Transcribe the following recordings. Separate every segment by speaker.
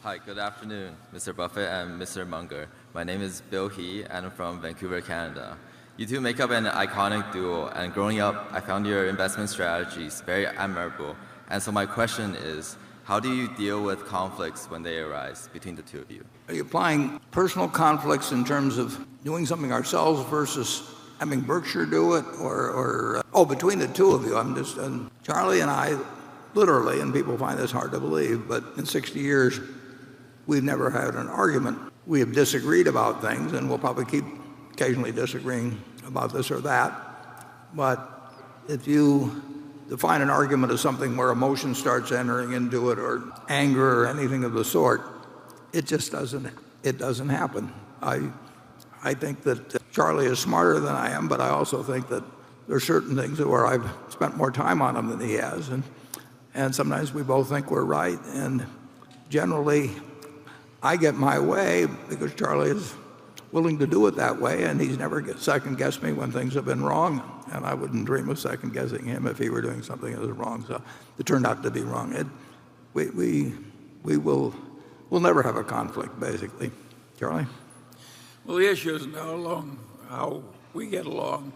Speaker 1: Hi, good afternoon, Mr. Buffett and Mr. Munger. My name is Bill He, and I'm from Vancouver, Canada. You two make up an iconic duo, and growing up, I found your investment strategies very admirable. And so my question is, how do you deal with conflicts when they arise between the two of you?
Speaker 2: Are you applying personal conflicts in terms of doing something ourselves versus having Berkshire do it, or between the two of you? Charlie and I, literally, and people find this hard to believe, but in 60 years, we've never had an argument. We have disagreed about things, and we'll probably keep occasionally disagreeing about this or that. But if you define an argument as something where emotion starts entering into it, or anger, or anything of the sort, it just doesn't happen. I think that Charlie is smarter than I am, but I also think that there are certain things where I've spent more time on them than he has, and sometimes we both think we're right, and generally I get my way because Charlie is willing to do it that way, and he's never second-guessed me when things have been wrong, and I wouldn't dream of second-guessing him if he were doing something that was wrong. So it turned out to be wrong. We'll never have a conflict, basically. Charlie?
Speaker 3: Well, the issue isn't how we get along.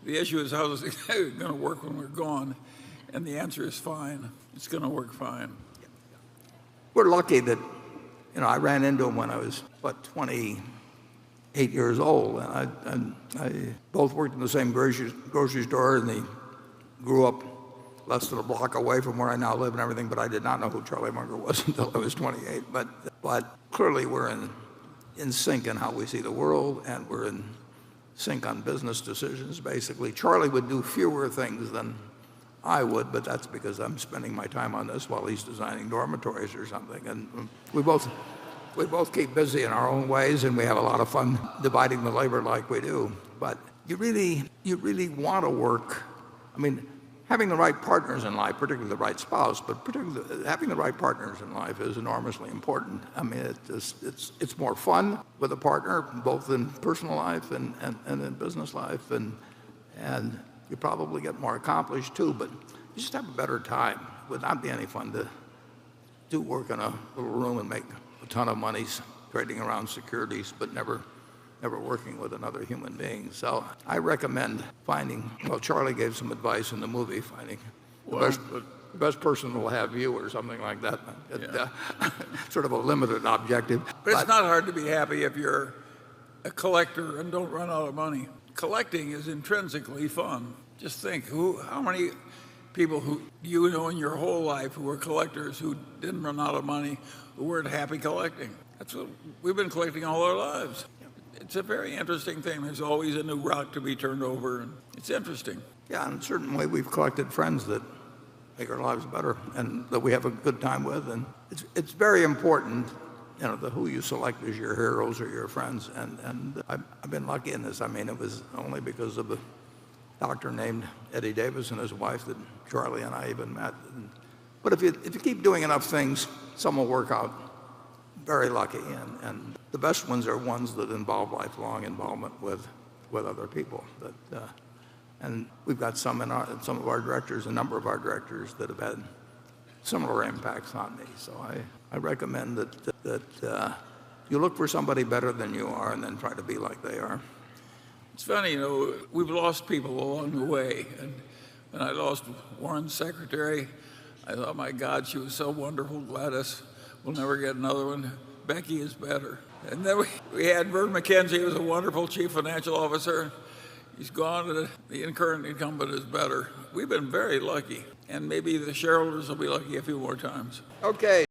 Speaker 3: The issue is how is it going to work when we're gone, and the answer is fine. It's going to work fine.
Speaker 2: We're lucky that, I ran into him when I was, 28 years old, and I both worked in the same grocery store, and he grew up less than a block away from where I now live and everything, but I did not know who Charlie Munger was until I was 28. But clearly we're in sync in how we see the world, and we're in sync on business decisions, basically. Charlie would do fewer things than I would, but that's because I'm spending my time on this while he's designing dormitories or something. And we both keep busy in our own ways, and we have a lot of fun dividing the labor like we do. But you really want to work. Having the right partners in life, particularly the right spouse, but particularly having the right partners in life is enormously important. It's more fun with a partner, both in personal life and in business life, and you probably get more accomplished too, but you just have a better time. It would not be any fun to do work in a little room and make a ton of money trading around securities, but never working with another human being. So I recommend Charlie gave some advice in the movie, finding the best person will have you or something like that. Sort of a limited objective.
Speaker 3: But it's not hard to be happy if you're a collector and don't run out of money. Collecting is intrinsically fun. Just think, how many people who you know in your whole life who were collectors who didn't run out of money, who weren't happy collecting? That's what we've been collecting all our lives. It's a very interesting thing. There's always a new rock to be turned over, and it's interesting.
Speaker 2: Yeah, and certainly we've collected friends that make our lives better and that we have a good time with. And it's very important, who you select as your heroes or your friends. And I've been lucky in this. It was only because of a doctor named Eddie Davis and his wife that Charlie and I even met. But if you keep doing enough things, some will work out. Very lucky, and the best ones are ones that involve lifelong involvement with other people. And we've got some of our directors, a number of our directors that have had similar impacts on me. So I recommend that you look for somebody better than you are, and then try to be like they are.
Speaker 3: It's funny, we've lost people along the way. And when I lost Warren's secretary, I thought, my God, she was so wonderful, Gladys. We'll never get another one. Becky is better. And then we had Vern McKenzie, who was a wonderful chief financial officer. He's gone, and the current incumbent is better. We've been very lucky, and maybe the shareholders will be lucky a few more times.
Speaker 2: Okay.